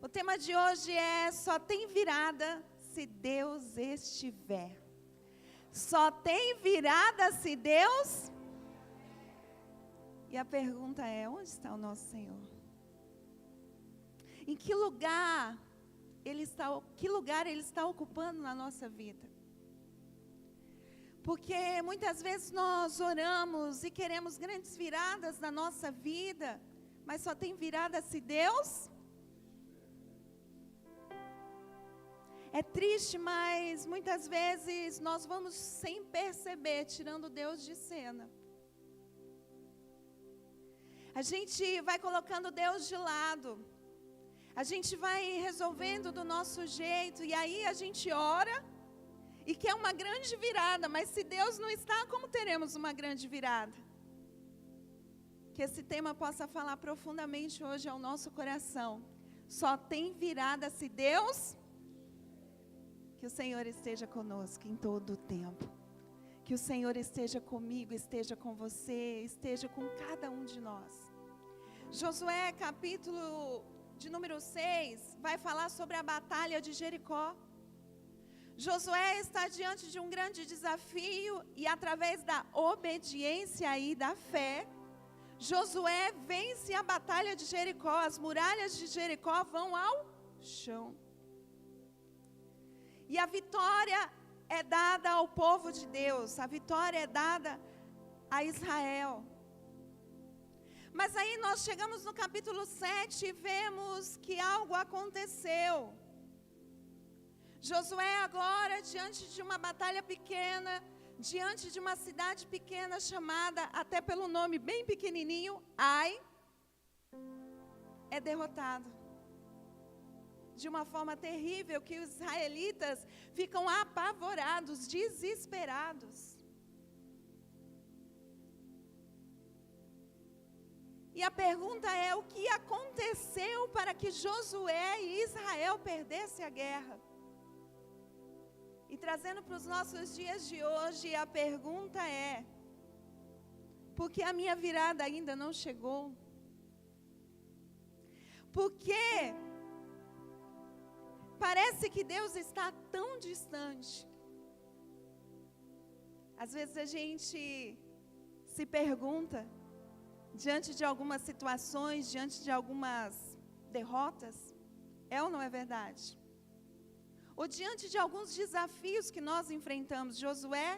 O tema de hoje é: só tem virada se Deus estiver. Só tem virada se Deus. E a pergunta é: onde está o nosso Senhor? Em que lugar Ele está ocupando na nossa vida? Porque muitas vezes nós oramos e queremos grandes viradas na nossa vida, mas só tem virada se Deus. É triste, mas muitas vezes nós vamos sem perceber, tirando Deus de cena. A gente vai colocando Deus de lado. A gente vai resolvendo do nosso jeito, e aí a gente ora e quer uma grande virada, mas se Deus não está, como teremos uma grande virada? Que esse tema possa falar profundamente hoje ao nosso coração. Só tem virada se Deus. Que o Senhor esteja conosco em todo o tempo. Que o Senhor esteja comigo, esteja com você, esteja com cada um de nós. Josué, capítulo de número 6, vai falar sobre a batalha de Jericó. Josué está diante de um grande desafio e através da obediência e da fé, Josué vence a batalha de Jericó. As muralhas de Jericó vão ao chão. E a vitória é dada ao povo de Deus, a vitória é dada a Israel. Mas aí nós chegamos no capítulo 7 e vemos que algo aconteceu. Josué agora, diante de uma batalha pequena, diante de uma cidade pequena chamada, até pelo nome bem pequenininho, Ai, é derrotado. De uma forma terrível, que os israelitas ficam apavorados, desesperados. E a pergunta é: o que aconteceu para que Josué e Israel perdessem a guerra? E trazendo para os nossos dias de hoje, a pergunta é: por que a minha virada ainda não chegou? Por que parece que Deus está tão distante? Às vezes a gente se pergunta, diante de algumas situações, diante de algumas derrotas, é ou não é verdade? Ou diante de alguns desafios que nós enfrentamos, Josué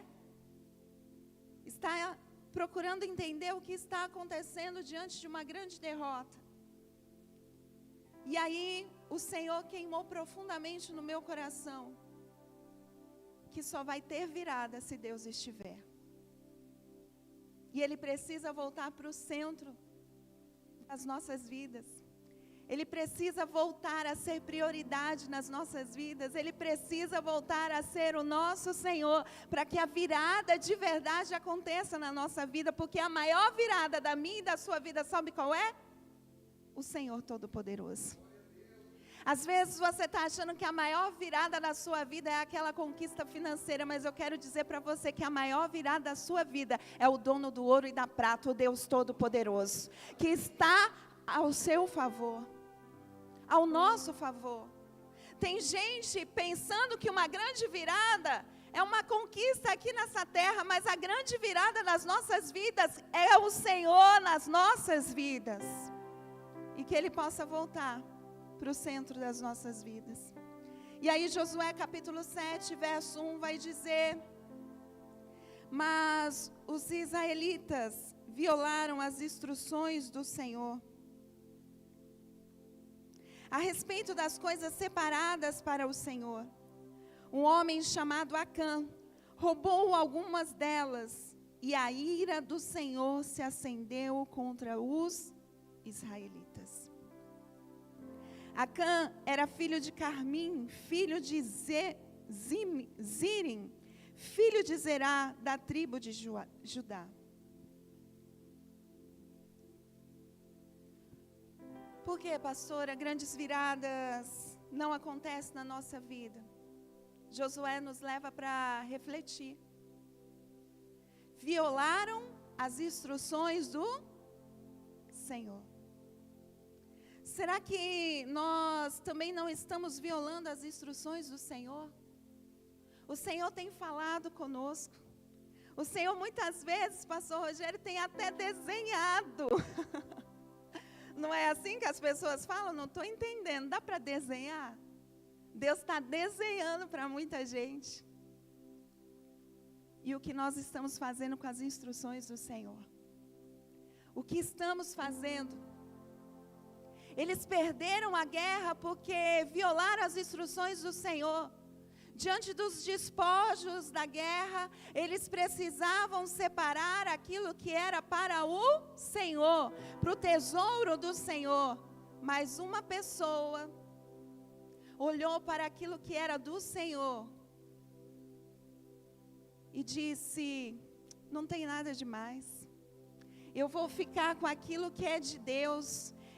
está procurando entender o que está acontecendo diante de uma grande derrota. E aí o Senhor queimou profundamente no meu coração que só vai ter virada se Deus estiver. E Ele precisa voltar para o centro das nossas vidas. Ele precisa voltar a ser prioridade nas nossas vidas. Ele precisa voltar a ser o nosso Senhor, para que a virada de verdade aconteça na nossa vida. Porque a maior virada da minha e da sua vida, sabe qual é? O Senhor Todo-Poderoso. Às vezes você está achando que a maior virada da sua vida é aquela conquista financeira, mas eu quero dizer para você que a maior virada da sua vida é o dono do ouro e da prata, o Deus Todo-Poderoso, que está ao seu favor, ao nosso favor. Tem gente pensando que uma grande virada é uma conquista aqui nessa terra, mas a grande virada das nossas vidas é o Senhor nas nossas vidas. E que Ele possa voltar para o centro das nossas vidas. E aí Josué capítulo 7, verso 1 vai dizer: mas os israelitas violaram as instruções do Senhor a respeito das coisas separadas para o Senhor. Um homem chamado Acã roubou algumas delas, e a ira do Senhor se acendeu contra os israelitas. Acã era filho de Carmim, filho de Zirim, filho de Zerá, da tribo de Judá. Por que, pastora, grandes viradas não acontecem na nossa vida? Josué nos leva para refletir. Violaram as instruções do Senhor. Será que nós também não estamos violando as instruções do Senhor? O Senhor tem falado conosco. O Senhor muitas vezes, pastor Rogério, tem até desenhado. Não é assim que as pessoas falam? Não estou entendendo. Dá para desenhar? Deus está desenhando para muita gente. E o que nós estamos fazendo com as instruções do Senhor? O que estamos fazendo? Eles perderam a guerra porque violaram as instruções do Senhor. Diante dos despojos da guerra, eles precisavam separar aquilo que era para o Senhor, para o tesouro do Senhor. Mas uma pessoa olhou para aquilo que era do Senhor e disse: não tem nada demais. Eu vou ficar com aquilo que é de Deus.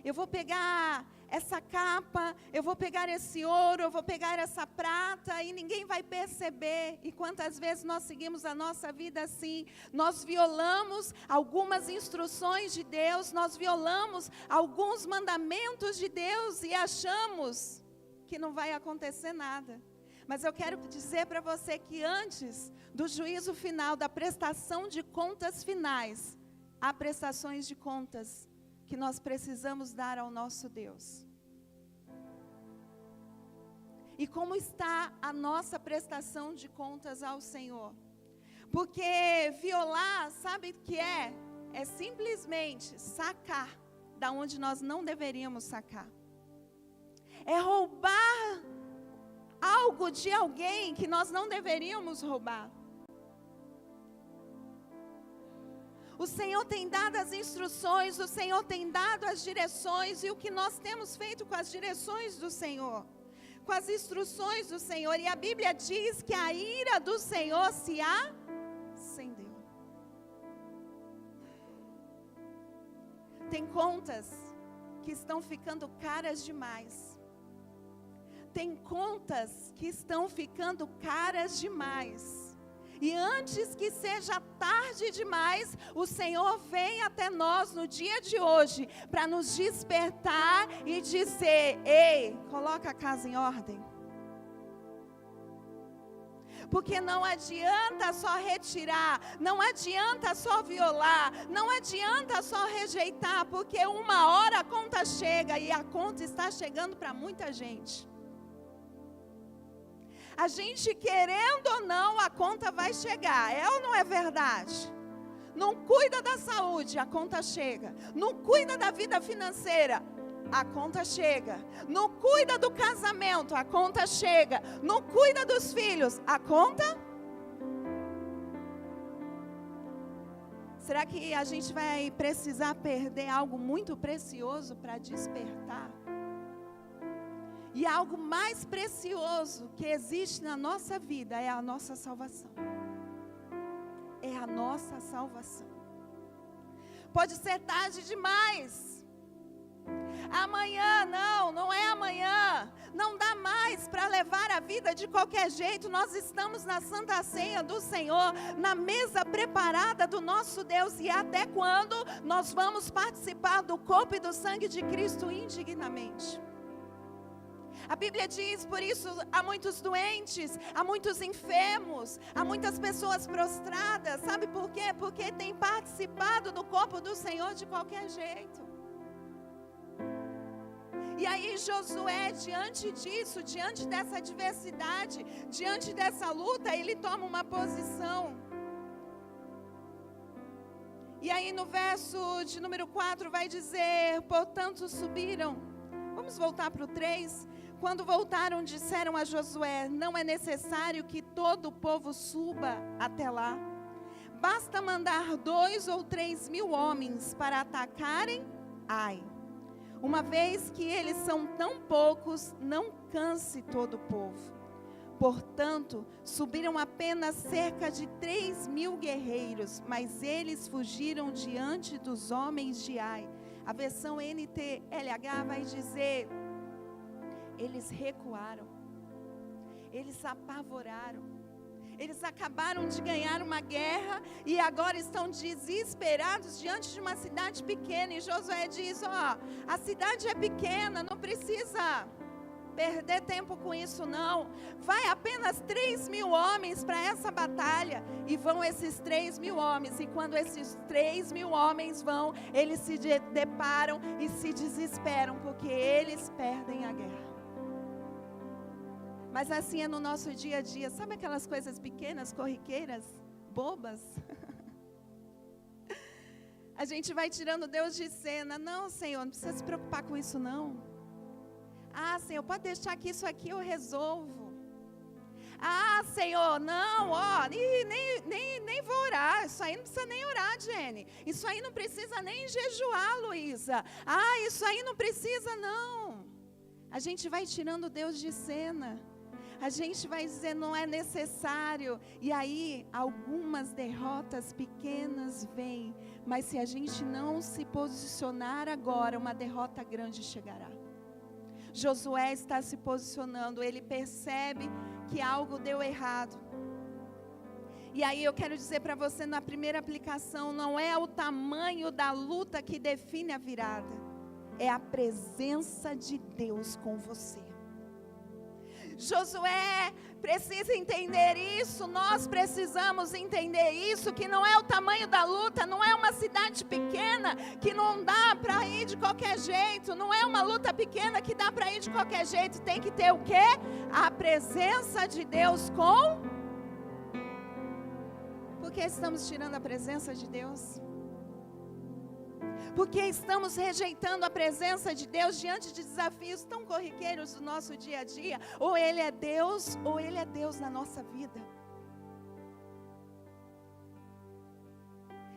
Eu vou pegar essa capa, eu vou pegar esse ouro, eu vou pegar essa prata e ninguém vai perceber. E quantas vezes nós seguimos a nossa vida assim? Nós violamos algumas instruções de Deus, nós violamos alguns mandamentos de Deus e achamos que não vai acontecer nada. Mas eu quero dizer para você que antes do juízo final, da prestação de contas finais, há prestações de contas que nós precisamos dar ao nosso Deus. E como está a nossa prestação de contas ao Senhor? Porque violar, sabe o que é? É simplesmente sacar da onde nós não deveríamos sacar. É roubar algo de alguém que nós não deveríamos roubar. O Senhor tem dado as instruções, o Senhor tem dado as direções, e o que nós temos feito com as direções do Senhor, com as instruções do Senhor? E a Bíblia diz que a ira do Senhor se acendeu. Tem contas que estão ficando caras demais. Tem contas que estão ficando caras demais. E antes que seja tarde demais, o Senhor vem até nós no dia de hoje para nos despertar e dizer: ei, coloca a casa em ordem. Porque não adianta só retirar, não adianta só violar, não adianta só rejeitar, porque uma hora a conta chega, e a conta está chegando para muita gente. A gente querendo ou não, a conta vai chegar, é ou não é verdade? Não cuida da saúde, a conta chega. Não cuida da vida financeira, a conta chega. Não cuida do casamento, a conta chega. Não cuida dos filhos, a conta? Será que a gente vai precisar perder algo muito precioso para despertar? E algo mais precioso que existe na nossa vida é a nossa salvação. É a nossa salvação. Pode ser tarde demais. Amanhã, não é amanhã. Não dá mais para levar a vida de qualquer jeito. Nós estamos na Santa Ceia do Senhor, na mesa preparada do nosso Deus. E até quando nós vamos participar do corpo e do sangue de Cristo indignamente? A Bíblia diz, por isso, há muitos doentes, há muitos enfermos, há muitas pessoas prostradas. Sabe por quê? Porque tem participado do corpo do Senhor de qualquer jeito. E aí Josué, diante disso, diante dessa adversidade, diante dessa luta, ele toma uma posição. E aí no verso de número 4 vai dizer: portanto subiram. Vamos voltar para o 3. Quando voltaram, disseram a Josué: não é necessário que todo o povo suba até lá. Basta mandar 2 ou 3 mil homens para atacarem Ai. Uma vez que eles são tão poucos, não canse todo o povo. Portanto, subiram apenas cerca de 3 mil guerreiros, mas eles fugiram diante dos homens de Ai. A versão NTLH vai dizer: eles recuaram, eles apavoraram, eles acabaram de ganhar uma guerra e agora estão desesperados diante de uma cidade pequena. E Josué diz: a cidade é pequena, não precisa perder tempo com isso não. Vai apenas 3.000 homens para essa batalha. E vão esses 3.000 homens. E quando esses 3.000 homens vão, eles se deparam e se desesperam, porque eles perdem a guerra. Mas assim é no nosso dia a dia. Sabe aquelas coisas pequenas, corriqueiras, bobas? A gente vai tirando Deus de cena. Não, Senhor, não precisa se preocupar com isso não. Ah, Senhor, pode deixar que isso aqui eu resolvo. Ah, Senhor, não, ó, nem vou orar. Isso aí não precisa nem orar, Jenny. Isso aí não precisa nem jejuar, Luísa. Ah, isso aí não precisa não. A gente vai tirando Deus de cena. A gente vai dizer, não é necessário. E aí, algumas derrotas pequenas vêm. Mas se a gente não se posicionar agora, uma derrota grande chegará. Josué está se posicionando. Ele percebe que algo deu errado. E aí eu quero dizer para você, na primeira aplicação, não é o tamanho da luta que define a virada. É a presença de Deus com você. Josué precisa entender isso, nós precisamos entender isso, que não é o tamanho da luta, não é uma cidade pequena, que não dá para ir de qualquer jeito, não é uma luta pequena que dá para ir de qualquer jeito, tem que ter o quê? A presença de Deus com... Por que estamos tirando a presença de Deus? Porque estamos rejeitando a presença de Deus diante de desafios tão corriqueiros do nosso dia a dia. Ou Ele é Deus, ou Ele é Deus na nossa vida.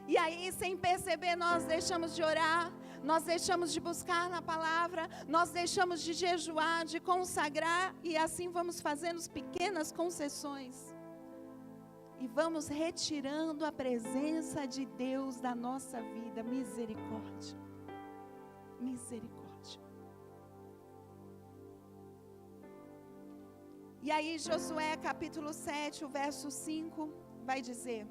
E aí, sem perceber, nós deixamos de orar, nós deixamos de buscar na palavra, nós deixamos de jejuar, de consagrar, e assim vamos fazendo pequenas concessões. E vamos retirando a presença de Deus da nossa vida. Misericórdia. Misericórdia. E aí Josué capítulo 7, o verso 5, vai dizer: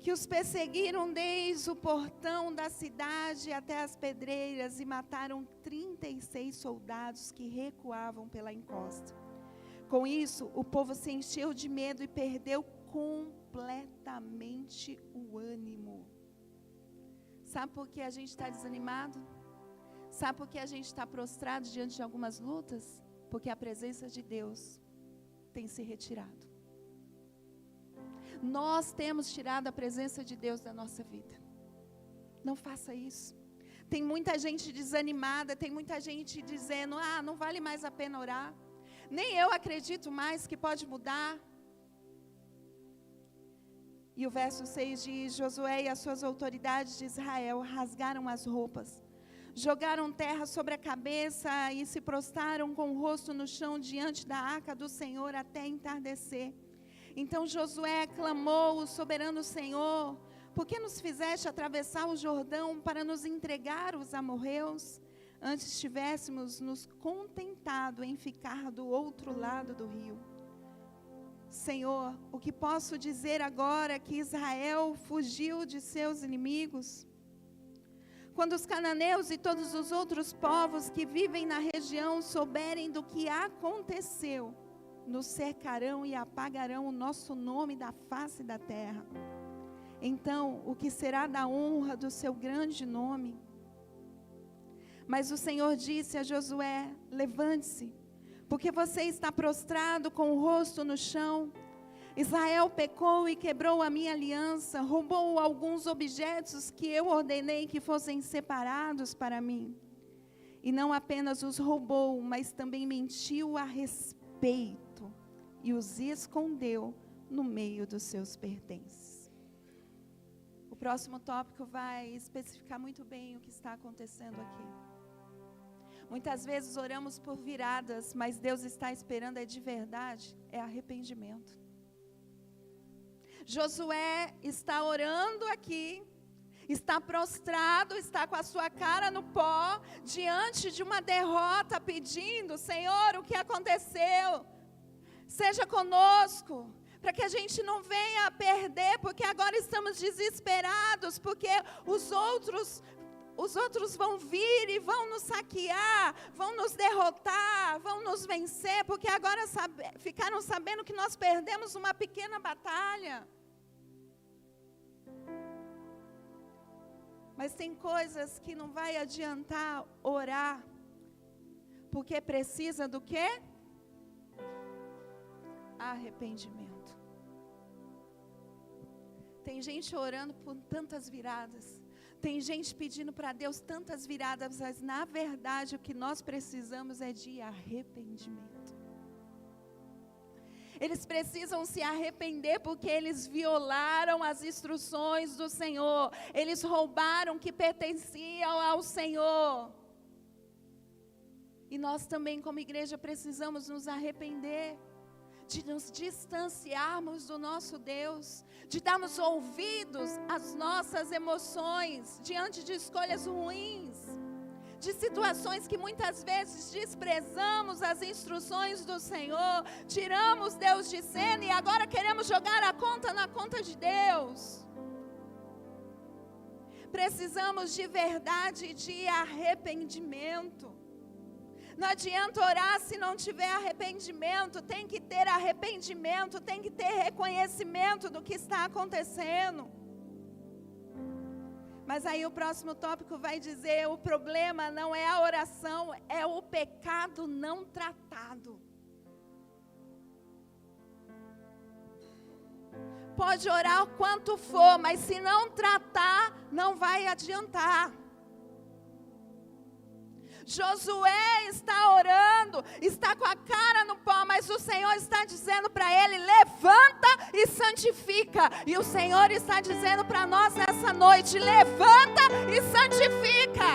que os perseguiram desde o portão da cidade até as pedreiras e mataram 36 soldados que recuavam pela encosta. Com isso, o povo se encheu de medo e perdeu completamente o ânimo. Sabe por que a gente está desanimado? Sabe por que a gente está prostrado diante de algumas lutas? Porque a presença de Deus tem se retirado. Nós temos tirado a presença de Deus da nossa vida. Não faça isso. Tem muita gente desanimada, tem muita gente dizendo, não vale mais a pena orar. Nem eu acredito mais que pode mudar. E o verso 6 diz: Josué e as suas autoridades de Israel rasgaram as roupas, jogaram terra sobre a cabeça e se prostraram com o rosto no chão diante da arca do Senhor até entardecer. Então Josué clamou ao soberano Senhor: por que nos fizeste atravessar o Jordão para nos entregar os amorreus? Antes tivéssemos nos contentado em ficar do outro lado do rio. Senhor, o que posso dizer agora que Israel fugiu de seus inimigos? Quando os cananeus e todos os outros povos que vivem na região souberem do que aconteceu, nos cercarão e apagarão o nosso nome da face da terra. Então, o que será da honra do seu grande nome? Mas o Senhor disse a Josué: levante-se, porque você está prostrado com o rosto no chão. Israel pecou e quebrou a minha aliança, roubou alguns objetos que eu ordenei que fossem separados para mim. E não apenas os roubou, mas também mentiu a respeito e os escondeu no meio dos seus pertences. O próximo tópico vai especificar muito bem o que está acontecendo aqui. Muitas vezes oramos por viradas, mas Deus está esperando de verdade, arrependimento. Josué está orando aqui, está prostrado, está com a sua cara no pó, diante de uma derrota, pedindo: Senhor, o que aconteceu? Seja conosco, para que a gente não venha a perder, porque agora estamos desesperados, porque os outros os outros vão vir e vão nos saquear, vão nos derrotar, vão nos vencer, porque agora ficaram sabendo que nós perdemos uma pequena batalha. Mas tem coisas que não vai adiantar orar, porque precisa do quê? Arrependimento. Tem gente orando por tantas viradas. Tem gente pedindo para Deus tantas viradas, mas na verdade o que nós precisamos é de arrependimento. Eles precisam se arrepender porque eles violaram as instruções do Senhor. Eles roubaram o que pertencia ao Senhor. E nós também como igreja precisamos nos arrepender, de nos distanciarmos do nosso Deus, de darmos ouvidos às nossas emoções, diante de escolhas ruins, de situações que muitas vezes desprezamos as instruções do Senhor, tiramos Deus de cena e agora queremos jogar a conta na conta de Deus. Precisamos de verdade, de arrependimento. Não adianta orar se não tiver arrependimento. Tem que ter arrependimento, tem que ter reconhecimento do que está acontecendo. Mas aí o próximo tópico vai dizer: o problema não é a oração, é o pecado não tratado. Pode orar o quanto for, mas se não tratar, não vai adiantar. Josué está orando, está com a cara no pó, mas o Senhor está dizendo para ele: levanta e santifica. E o Senhor está dizendo para nós nessa noite: levanta e santifica.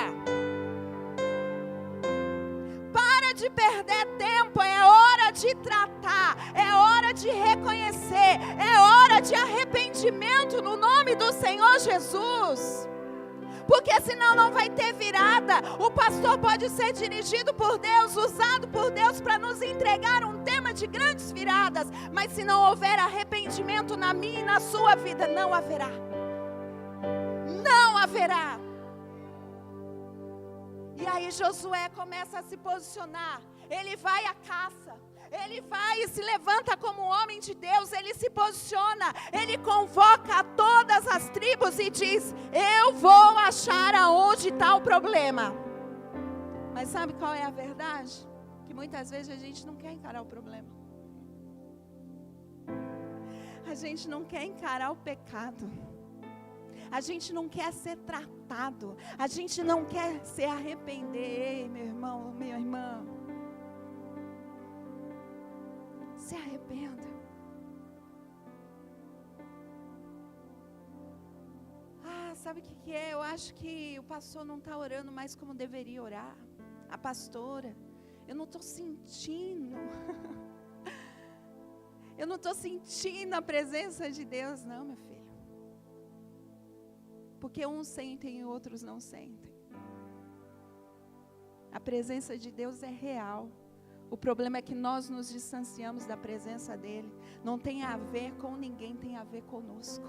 Para de perder tempo, é hora de tratar, é hora de reconhecer, é hora de arrependimento no nome do Senhor Jesus. Porque senão não vai ter virada. O pastor pode ser dirigido por Deus, usado por Deus para nos entregar um tema de grandes viradas, mas se não houver arrependimento na minha e na sua vida, não haverá. Não haverá. E aí Josué começa a se posicionar. Ele vai à caça. Ele vai e se levanta como um homem de Deus. Ele se posiciona. Ele convoca todas as tribos e diz: eu vou achar aonde está o problema. Mas sabe qual é a verdade? Que muitas vezes a gente não quer encarar o problema. A gente não quer encarar o pecado. A gente não quer ser tratado. A gente não quer se arrepender. Ei, meu irmão, minha irmã, se arrependa. Sabe o que é? Eu acho que o pastor não está orando mais como deveria orar. A pastora, eu não estou sentindo. Eu não estou sentindo a presença de Deus, não, meu filho. Porque uns sentem e outros não sentem. A presença de Deus é real. O problema é que nós nos distanciamos da presença dEle. Não tem a ver com ninguém, tem a ver conosco.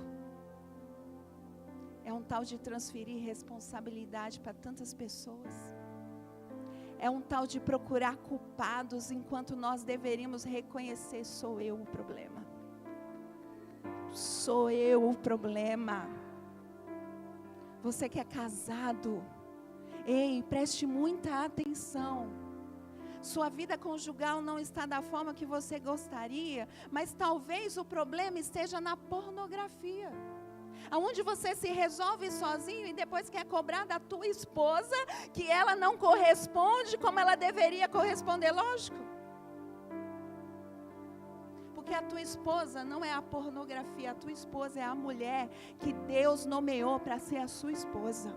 É um tal de transferir responsabilidade para tantas pessoas. É um tal de procurar culpados, enquanto nós deveríamos reconhecer: sou eu o problema. Sou eu o problema. Você que é casado, ei, preste muita atenção. Sua vida conjugal não está da forma que você gostaria, mas talvez o problema esteja na pornografia. Aonde você se resolve sozinho e depois quer cobrar da tua esposa que ela não corresponde como ela deveria corresponder, lógico. Porque a tua esposa não é a pornografia, a tua esposa é a mulher que Deus nomeou para ser a sua esposa.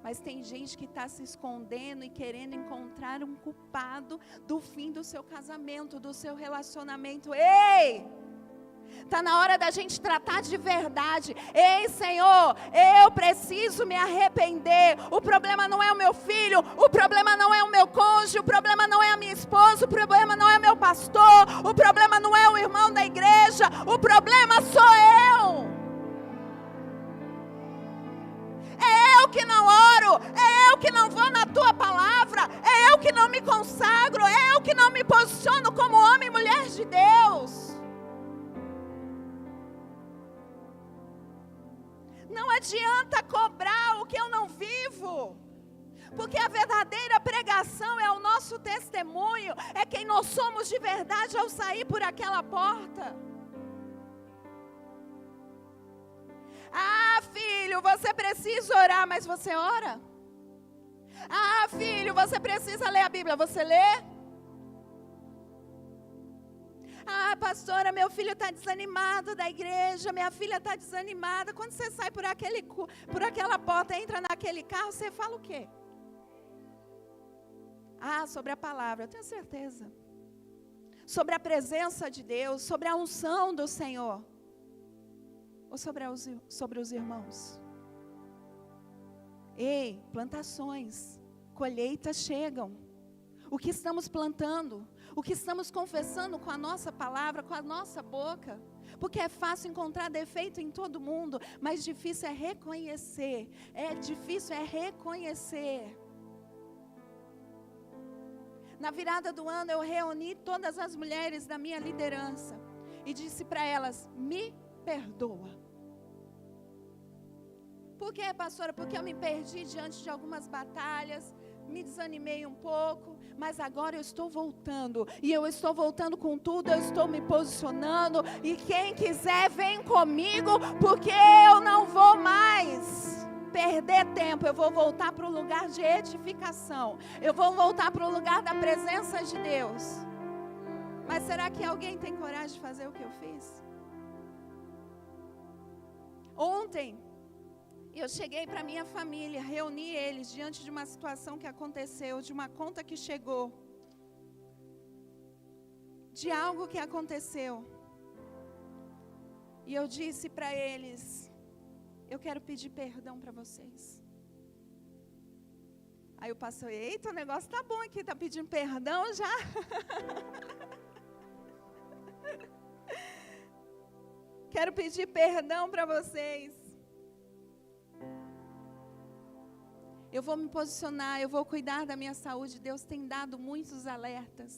Mas tem gente que está se escondendo e querendo encontrar um culpado do fim do seu casamento, do seu relacionamento. Ei! Está na hora da gente tratar de verdade. Ei, Senhor, eu preciso me arrepender. O problema não é o meu filho, o problema não é o meu cônjuge, o problema não é a minha esposa, o problema não é o meu pastor, o problema não é o irmão da igreja, o problema sou eu. eu que não oro, é eu que não vou na tua palavra, é eu que não me consagro, é eu que não me posiciono como homem e mulher de Deus. Não adianta cobrar o que eu não vivo, porque a verdadeira pregação é o nosso testemunho, é quem nós somos de verdade ao sair por aquela porta. Ah, filho, você precisa orar, mas você ora? Ah, filho, você precisa ler a Bíblia, você lê? Ah, pastora, meu filho está desanimado da igreja, minha filha está desanimada. Quando você sai por aquela porta, entra naquele carro, você fala o quê? Ah, sobre a palavra, eu tenho certeza. Sobre a presença de Deus, sobre a unção do Senhor. Ou sobre os irmãos? Ei, plantações, colheitas chegam. O que estamos plantando, o que estamos confessando com a nossa palavra, com a nossa boca. Porque é fácil encontrar defeito em todo mundo, mas difícil é reconhecer. Difícil é reconhecer. Na virada do ano eu reuni todas as mulheres da minha liderança e disse para elas: me perdoa. Por quê, pastora? Porque eu me perdi diante de algumas batalhas, me desanimei um pouco, mas agora eu estou voltando, e eu estou voltando com tudo, eu estou me posicionando, e quem quiser vem comigo, porque eu não vou mais perder tempo, eu vou voltar para o lugar de edificação, eu vou voltar para o lugar da presença de Deus. Mas será que alguém tem coragem de fazer o que eu fiz? Ontem, eu cheguei para minha família, reuni eles diante de uma situação que aconteceu, de uma conta que chegou, de algo que aconteceu. E eu disse para eles: eu quero pedir perdão para vocês. Aí o pastor: eita, o negócio tá bom aqui, tá pedindo perdão já. Quero pedir perdão para vocês. Eu vou me posicionar, eu vou cuidar da minha saúde. Deus tem dado muitos alertas.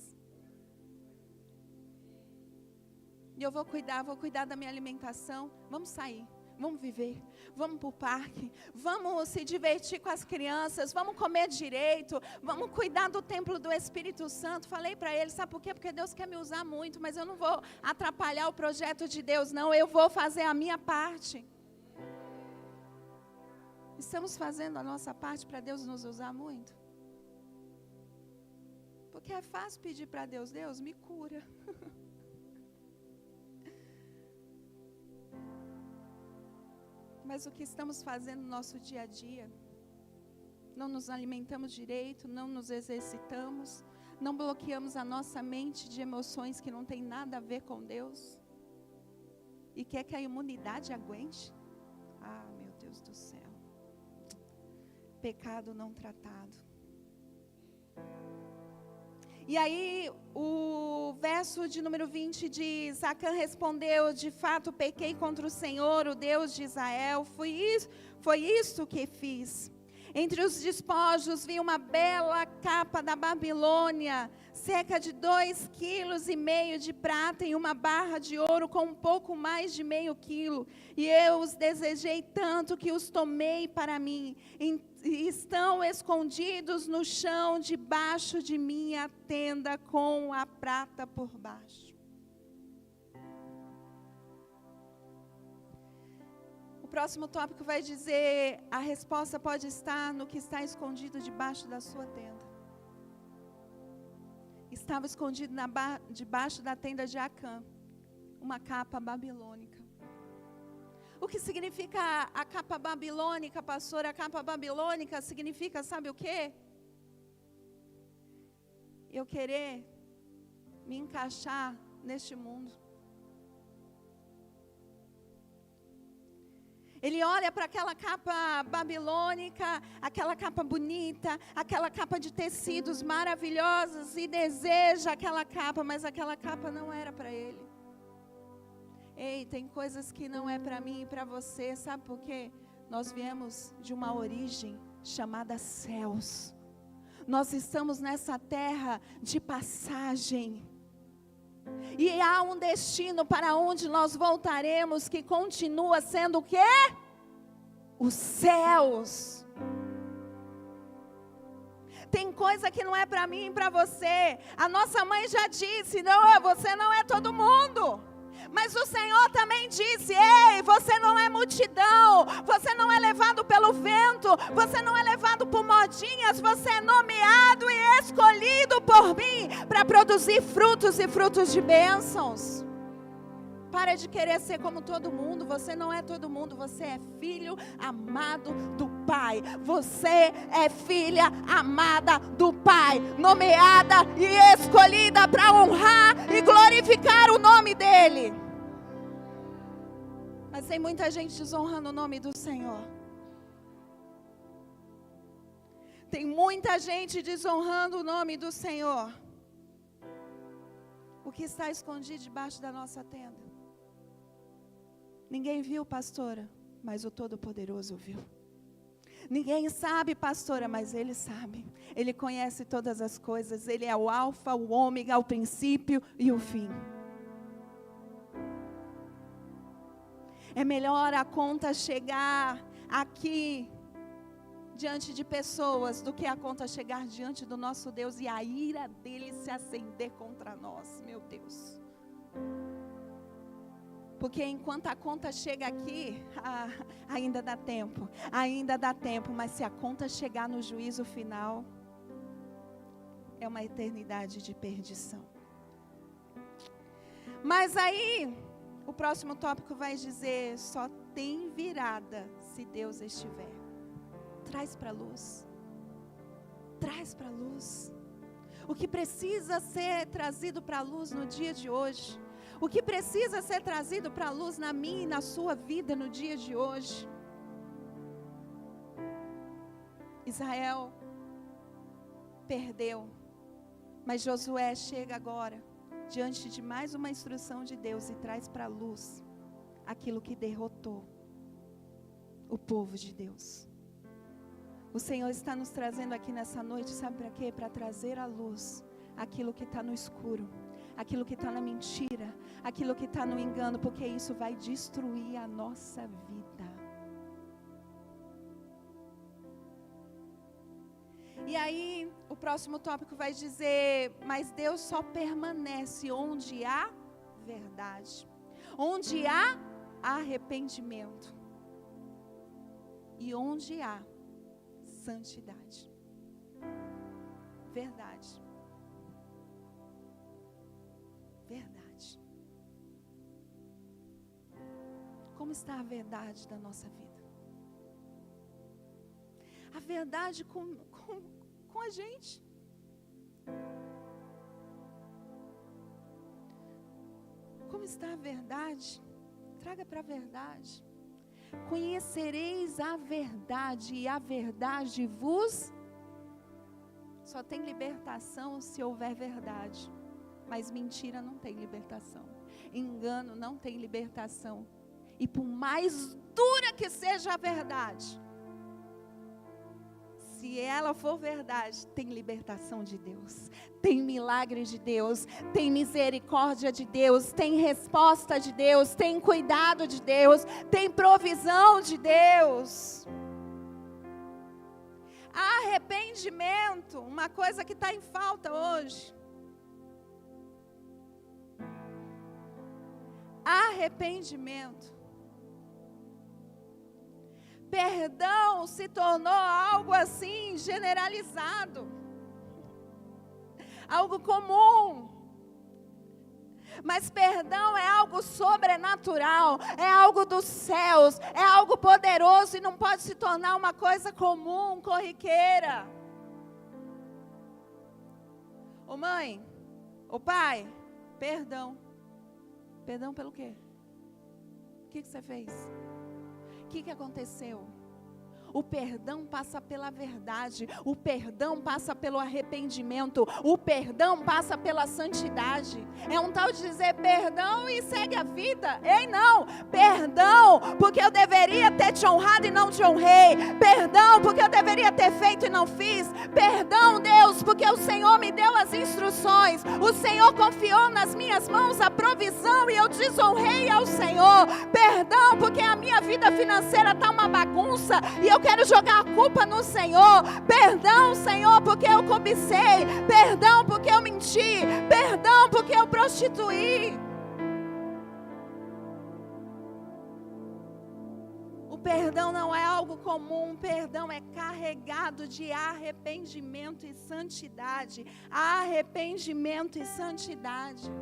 E eu vou cuidar da minha alimentação. Vamos sair, vamos viver, vamos para o parque, vamos se divertir com as crianças, vamos comer direito, vamos cuidar do templo do Espírito Santo. Falei para ele, sabe por quê? Porque Deus quer me usar muito, mas eu não vou atrapalhar o projeto de Deus, não. Eu vou fazer a minha parte. Estamos fazendo a nossa parte para Deus nos usar muito? Porque é fácil pedir para Deus: Deus, me cura. Mas o que estamos fazendo no nosso dia a dia? Não nos alimentamos direito, não nos exercitamos, não bloqueamos a nossa mente de emoções que não tem nada a ver com Deus. E quer que a imunidade aguente? Ah, meu Deus do céu. Pecado não tratado. E aí o verso de número 20 diz: Acã respondeu: de fato pequei contra o Senhor, o Deus de Israel, foi isso que fiz. Entre os despojos vi uma bela capa da Babilônia, cerca de 2,5 kg de prata e uma barra de ouro com um pouco mais de meio quilo. E eu os desejei tanto que os tomei para mim. Estão escondidos no chão debaixo de minha tenda com a prata por baixo. O próximo tópico vai dizer: a resposta pode estar no que está escondido debaixo da sua tenda. Estava escondido debaixo da tenda de Acã uma capa babilônica. O que significa a capa babilônica, pastor? A capa babilônica significa, sabe o quê? Eu querer me encaixar neste mundo. Ele olha para aquela capa babilônica, aquela capa bonita, aquela capa de tecidos maravilhosos e deseja aquela capa, mas aquela capa não era para ele. Ei, tem coisas que não é para mim e para você, sabe por quê? Nós viemos de uma origem chamada céus. Nós estamos nessa terra de passagem. E há um destino para onde nós voltaremos, que continua sendo o quê? Os céus. Tem coisa que não é para mim e para você. A nossa mãe já disse, não, você não é todo mundo. Mas o Senhor também disse, ei, você não é multidão, você não é levado pelo vento, você não é levado por modinhas, você é nomeado e escolhido por mim para produzir frutos e frutos de bênçãos. Para de querer ser como todo mundo, você não é todo mundo, você é filho amado do Pai. Você é filha amada do Pai, nomeada e escolhida para honrar e glorificar o nome dEle. Mas tem muita gente desonrando o nome do Senhor. Tem muita gente desonrando o nome do Senhor. O que está escondido debaixo da nossa tenda? Ninguém viu, pastora, mas o Todo-Poderoso viu. Ninguém sabe, pastora, mas Ele sabe. Ele conhece todas as coisas. Ele é o alfa, o ômega, o princípio e o fim. É melhor a conta chegar aqui diante de pessoas do que a conta chegar diante do nosso Deus e a ira dele se acender contra nós, meu Deus. Porque enquanto a conta chega aqui, ainda dá tempo, mas se a conta chegar no juízo final, é uma eternidade de perdição. Mas aí, o próximo tópico vai dizer, só tem virada se Deus estiver. Traz para a luz. Traz para a luz. O que precisa ser trazido para a luz no dia de hoje. O que precisa ser trazido para a luz na minha e na sua vida no dia de hoje. Israel perdeu. Mas Josué chega agora diante de mais uma instrução de Deus e traz para a luz aquilo que derrotou o povo de Deus. O Senhor está nos trazendo aqui nessa noite, sabe para quê? Para trazer à luz aquilo que está no escuro, aquilo que está na mentira, aquilo que está no engano, porque isso vai destruir a nossa vida. E aí, o próximo tópico vai dizer, mas Deus só permanece onde há verdade, onde há arrependimento e onde há santidade. Verdade. Verdade. Como está a verdade da nossa vida? A verdade com a gente. Como está a verdade? Traga para a verdade. Conhecereis a verdade e a verdade vos... Só tem libertação se houver verdade. Mas mentira não tem libertação. Engano não tem libertação. E por mais dura que seja a verdade, se ela for verdade, tem libertação de Deus, tem milagre de Deus, tem misericórdia de Deus, tem resposta de Deus, tem cuidado de Deus, tem provisão de Deus. Arrependimento, uma coisa que está em falta hoje. Arrependimento. Perdão se tornou algo assim generalizado, algo comum. Mas perdão é algo sobrenatural, é algo dos céus, é algo poderoso e não pode se tornar uma coisa comum, corriqueira. Ô mãe, ô pai, perdão. Perdão pelo quê? O que você fez? O que aconteceu? O perdão passa pela verdade. O perdão passa pelo arrependimento. O perdão passa pela santidade. É um tal de dizer perdão e segue a vida. Ei, não. Perdão porque eu deveria ter te honrado e não te honrei. Perdão porque eu deveria ter feito e não fiz. Perdão, Deus, porque o Senhor me deu as instruções. O Senhor confiou nas minhas mãos a provisão e eu desonrei ao Senhor. Perdão porque a minha vida financeira está uma bagunça e eu quero jogar a culpa no Senhor. Perdão, Senhor, porque eu cobicei. Perdão porque eu menti. Perdão porque eu prostituí. O perdão não é algo comum. O perdão é carregado de arrependimento e santidade. Arrependimento e santidade.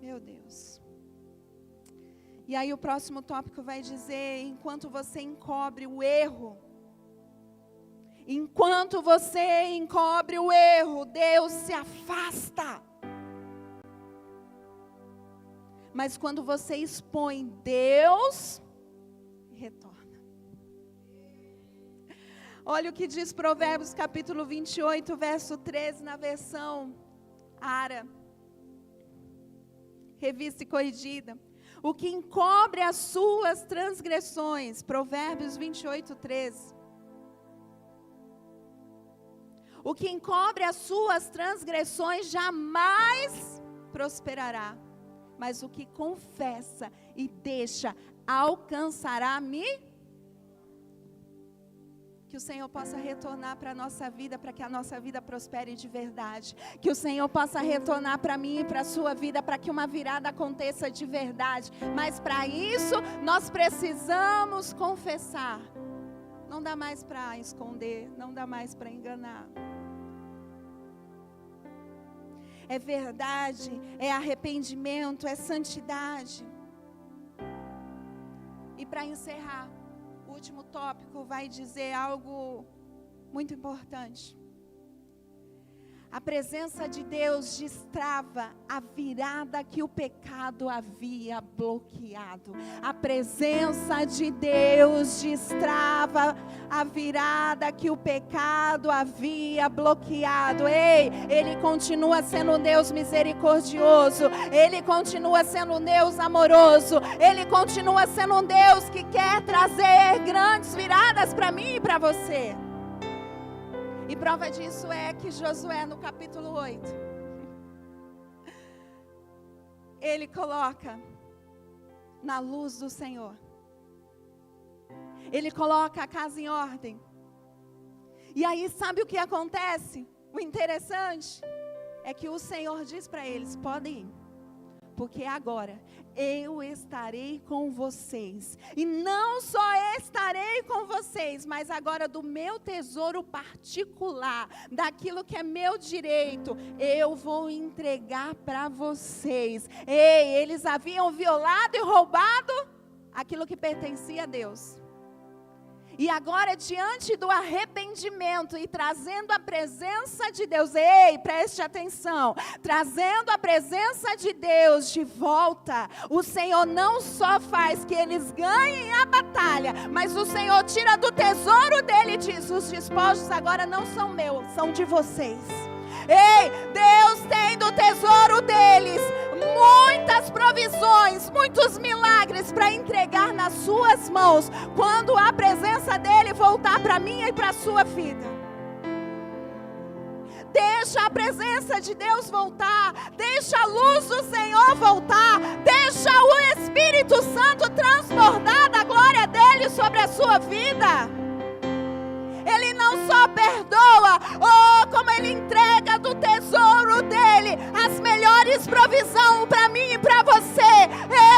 Meu Deus. E aí o próximo tópico vai dizer: enquanto você encobre o erro, Deus se afasta. Mas quando você expõe, Deus retorna. Olha o que diz Provérbios capítulo 28, verso 13, na versão Ara, revista e corrigida. O que encobre as suas transgressões, Provérbios 28, 13. O que encobre as suas transgressões jamais prosperará, mas o que confessa e deixa alcançará-me. Que o Senhor possa retornar para a nossa vida, para que a nossa vida prospere de verdade. Que o Senhor possa retornar para mim e para a sua vida, para que uma virada aconteça de verdade. Mas para isso, nós precisamos confessar. Não dá mais para esconder, não dá mais para enganar. É verdade, é arrependimento, é santidade. E para encerrar, o último tópico vai dizer algo muito importante. A presença de Deus destrava a virada que o pecado havia bloqueado. A presença de Deus destrava a virada que o pecado havia bloqueado. Ei, Ele continua sendo um Deus misericordioso. Ele continua sendo um Deus amoroso. Ele continua sendo um Deus que quer trazer grandes viradas para mim e para você. E prova disso é que Josué, no capítulo 8, ele coloca na luz do Senhor. Ele coloca a casa em ordem. E aí sabe o que acontece? O interessante é que o Senhor diz para eles: podem ir, porque agora eu estarei com vocês. E não só estarei com vocês, mas agora do meu tesouro particular, daquilo que é meu direito, eu vou entregar para vocês. Ei, eles haviam violado e roubado aquilo que pertencia a Deus. E agora, diante do arrependimento e trazendo a presença de Deus, ei, preste atenção, trazendo a presença de Deus de volta, o Senhor não só faz que eles ganhem a batalha, mas o Senhor tira do tesouro dele e diz: os despojos agora não são meus, são de vocês. Ei, Deus tem do tesouro deles muitas provisões, muitos milagres para entregar nas suas mãos, quando a presença dele voltar para mim e para a sua vida. Deixa a presença de Deus voltar, deixa a luz do Senhor voltar, deixa o Espírito Santo transbordar da glória dele sobre a sua vida. Ele não só perdoa, como ele entrega do tesouro dele as melhores provisões para mim e para você.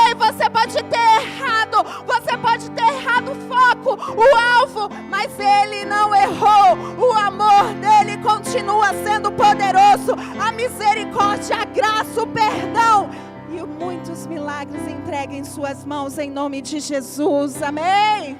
Ei, você pode ter errado o foco, o alvo, mas ele não errou. O amor dele continua sendo poderoso, a misericórdia, a graça, o perdão e muitos milagres entregue em suas mãos, em nome de Jesus, amém.